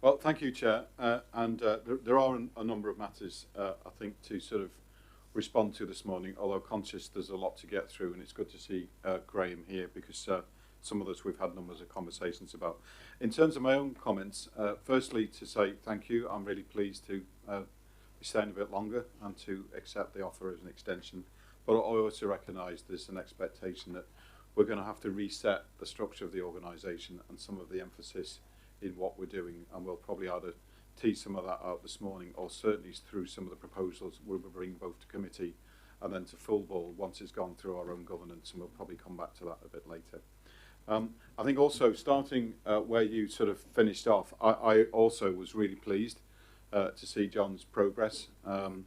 Well, thank you, Chair. There are a number of matters, I think, to sort of respond to this morning, although conscious there's a lot to get through, and it's good to see Graham here because some of us we've had numbers of conversations about. In terms of my own comments, firstly to say thank you. I'm really pleased to be staying a bit longer and to accept the offer as an extension. But I also recognise there's an expectation that we're going to have to reset the structure of the organisation and some of the emphasis in what we're doing, and we'll probably either tease some of that out this morning or certainly through some of the proposals we'll bring both to committee and then to full board once it's gone through our own governance, and we'll probably come back to that a bit later. I think also starting where you sort of finished off, I also was really pleased to see John's progress and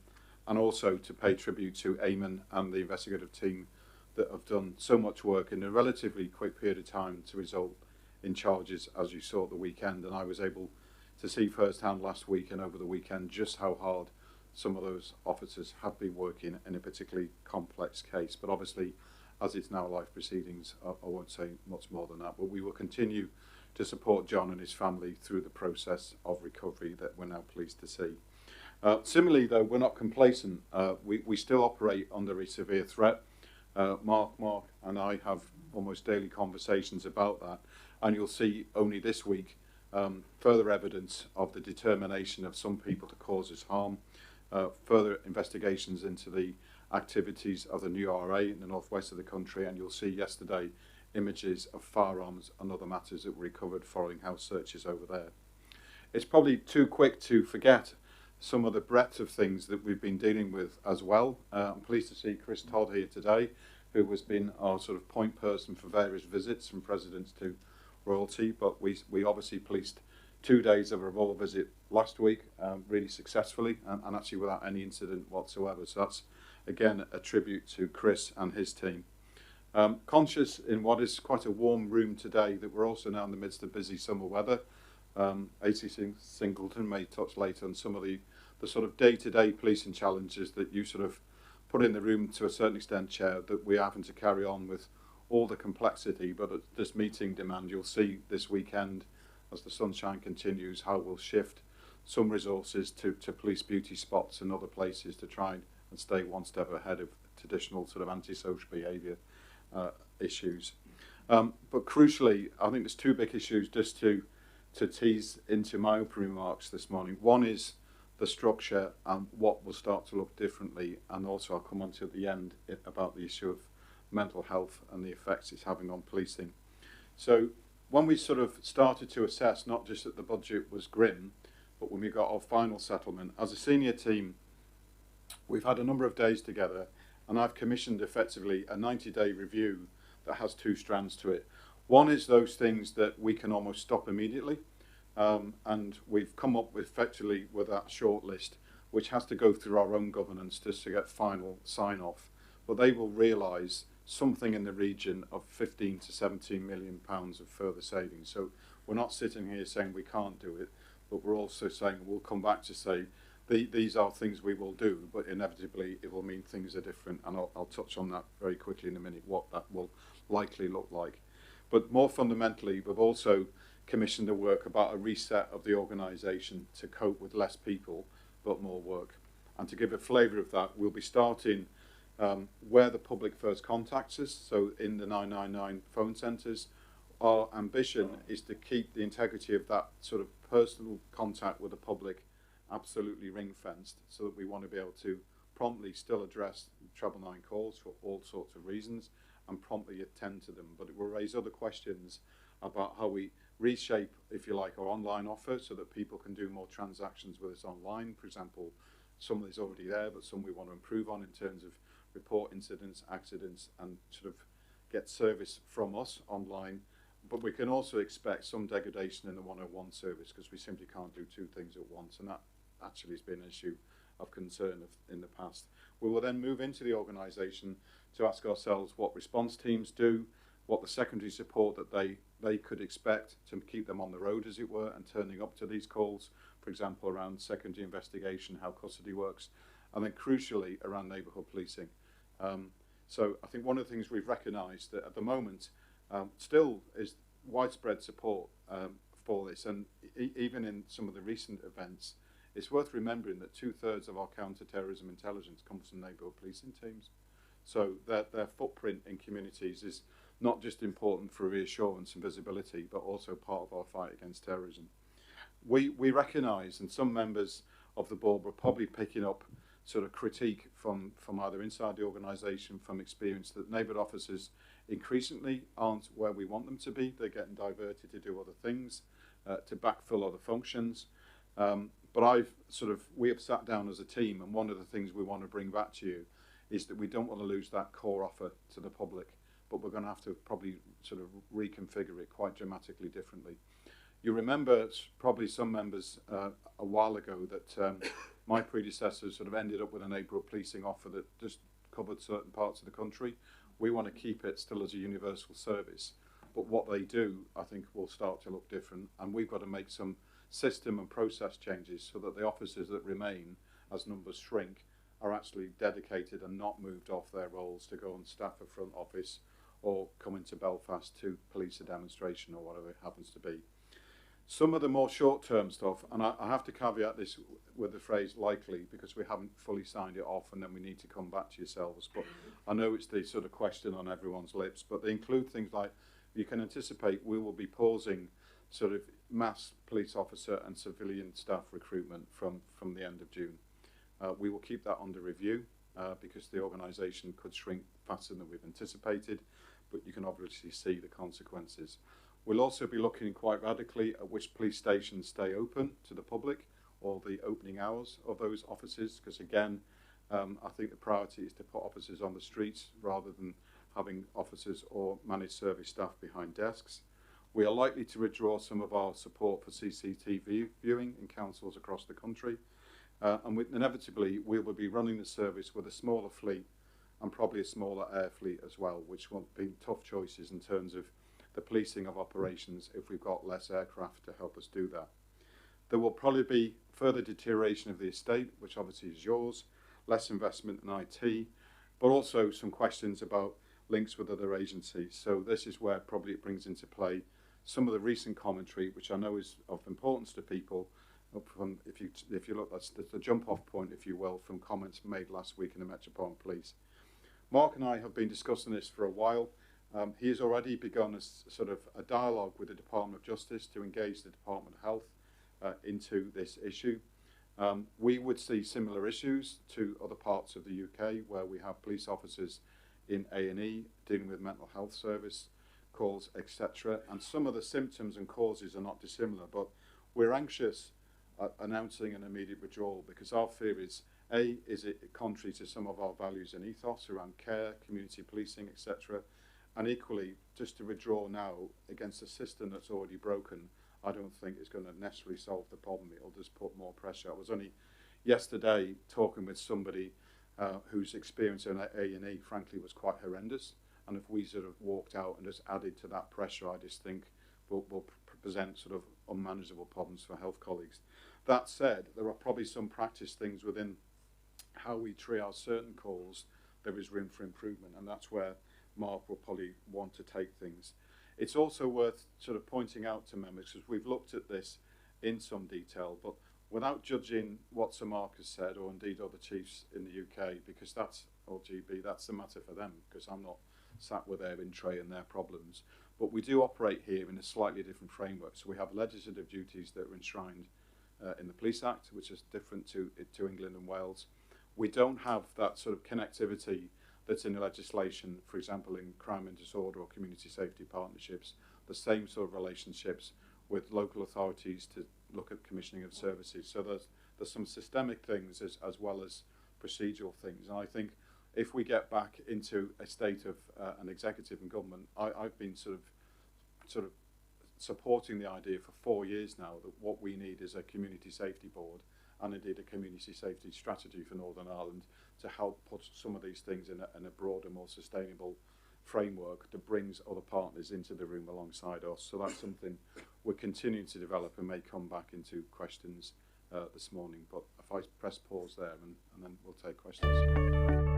also to pay tribute to Eamon and the investigative team that have done so much work in a relatively quick period of time to result in charges, as you saw at the weekend. And I was able to see firsthand last week and over the weekend just how hard some of those officers have been working in a particularly complex case. But obviously, as it's now live proceedings, I won't say much more than that. But we will continue to support John and his family through the process of recovery that we're now pleased to see. Similarly, though, we're not complacent. We still operate under a severe threat. Mark and I have almost daily conversations about that. And you'll see only this week further evidence of the determination of some people to cause us harm, further investigations into the activities of the new RA in the northwest of the country, and you'll see yesterday images of firearms and other matters that were recovered following house searches over there. It's probably too quick to forget some of the breadth of things that we've been dealing with as well. I'm pleased to see Chris Todd here today, who has been our sort of point person for various visits from presidents to royalty, but we obviously policed 2 days of a royal visit last week really successfully and actually without any incident whatsoever. So that's again a tribute to Chris and his team. Conscious in what is quite a warm room today that we're also now in the midst of busy summer weather. AC Singleton may touch later on some of the sort of day-to-day policing challenges that you sort of put in the room to a certain extent, Chair, that we're having to carry on with all the complexity, but at this meeting demand, you'll see this weekend as the sunshine continues how we'll shift some resources to police beauty spots and other places to try and stay one step ahead of traditional sort of antisocial behaviour issues. But crucially, I think there's two big issues just to tease into my opening remarks this morning. One is the structure and what will start to look differently, and also I'll come on to at the end about the issue of mental health and the effects it's having on policing. So when we sort of started to assess not just that the budget was grim, but when we got our final settlement, as a senior team, we've had a number of days together, and I've commissioned effectively a 90-day review that has two strands to it. One is those things that we can almost stop immediately, and we've come up with effectively with that short list, which has to go through our own governance just to get final sign-off. But they will realise something in the region of 15 to 17 million pounds of further savings. So we're not sitting here saying we can't do it, but we're also saying we'll come back to say these are things we will do, but inevitably it will mean things are different, and I'll touch on that very quickly in a minute, what that will likely look like. But more fundamentally, we've also commissioned the work about a reset of the organisation to cope with less people but more work. And to give a flavour of that, we'll be starting where the public first contacts us, so in the 999 phone centres. Our ambition is to keep the integrity of that sort of personal contact with the public absolutely ring-fenced, so that we want to be able to promptly still address 999 calls for all sorts of reasons and promptly attend to them. But it will raise other questions about how we reshape, if you like, our online offer so that people can do more transactions with us online. For example, some is already there, but some we want to improve on in terms of report incidents, accidents, and sort of get service from us online. But we can also expect some degradation in the 101 service because we simply can't do two things at once, and that actually has been an issue of concern in the past. We will then move into the organisation to ask ourselves what response teams do, what the secondary support that they could expect to keep them on the road, as it were, and turning up to these calls, for example, around secondary investigation, how custody works, and then crucially around neighbourhood policing. So I think one of the things we've recognised that at the moment still is widespread support for this, and even in some of the recent events, it's worth remembering that 2/3 of our counter-terrorism intelligence comes from neighbourhood policing teams. So their footprint in communities is not just important for reassurance and visibility, but also part of our fight against terrorism. We recognise, and some members of the board were probably picking up sort of critique from either inside the organisation, from experience, that neighbourhood officers increasingly aren't where we want them to be. They're getting diverted to do other things, to backfill other functions. But we have sat down as a team, and one of the things we want to bring back to you is that we don't want to lose that core offer to the public, but we're going to have to probably sort of reconfigure it quite dramatically differently. You remember, probably some members a while ago, that my predecessors sort of ended up with a neighbourhood policing offer that just covered certain parts of the country. We want to keep it still as a universal service, but what they do, I think, will start to look different, and we've got to make some system and process changes so that the officers that remain, as numbers shrink, are actually dedicated and not moved off their roles to go and staff a front office or come into Belfast to police a demonstration or whatever it happens to be. Some of the more short-term stuff, and I have to caveat this with the phrase likely, because we haven't fully signed it off and then we need to come back to yourselves, but I know it's the sort of question on everyone's lips, but they include things like, you can anticipate we will be pausing sort of mass police officer and civilian staff recruitment from the end of June. We will keep that under review because the organisation could shrink faster than we've anticipated, but you can obviously see the consequences. We'll also be looking quite radically at which police stations stay open to the public, or the opening hours of those offices, because again, I think the priority is to put officers on the streets rather than having officers or managed service staff behind desks. We are likely to withdraw some of our support for CCTV viewing in councils across the country. Inevitably, we will be running the service with a smaller fleet and probably a smaller air fleet as well, which will be tough choices in terms of the policing of operations if we've got less aircraft to help us do that. There will probably be further deterioration of the estate, which obviously is yours, less investment in IT, but also some questions about links with other agencies. So this is where probably it brings into play some of the recent commentary, which I know is of importance to people. From, if you look, that's the jump-off point, if you will, from comments made last week in the Metropolitan Police. Mark and I have been discussing this for a while. He has already begun a dialogue with the Department of Justice to engage the Department of Health into this issue. We would see similar issues to other parts of the UK where we have police officers in A&E dealing with mental health service calls, etc. And some of the symptoms and causes are not dissimilar, but we're anxious announcing an immediate withdrawal because our fear is, A, is it contrary to some of our values and ethos around care, community policing, etc. And equally, just to withdraw now against a system that's already broken, I don't think it's going to necessarily solve the problem. It'll just put more pressure. I was only yesterday talking with somebody whose experience in A&E, frankly, was quite horrendous. And if we sort of walked out and just added to that pressure, I just think will present sort of unmanageable problems for health colleagues. That said, there are probably some practice things within how we triage certain calls. There is room for improvement, and that's where Mark will probably want to take things. It's also worth sort of pointing out to members, because we've looked at this in some detail, but without judging what Sir Mark has said, or indeed other chiefs in the UK, because that's, or GB, that's a matter for them, because I'm not sat with their in-tray and their problems. But we do operate here in a slightly different framework. So we have legislative duties that are enshrined in the Police Act, which is different to England and Wales. We don't have that sort of connectivity that's in the legislation, for example, in crime and disorder or community safety partnerships, the same sort of relationships with local authorities to look at commissioning of services. So there's some systemic things as well as procedural things. And I think if we get back into a state of an executive and government, I've been sort of supporting the idea for 4 years now that what we need is a community safety board and indeed a community safety strategy for Northern Ireland to help put some of these things in a broader, more sustainable framework that brings other partners into the room alongside us. So that's something we're continuing to develop and may come back into questions this morning. But if I press pause there and then we'll take questions.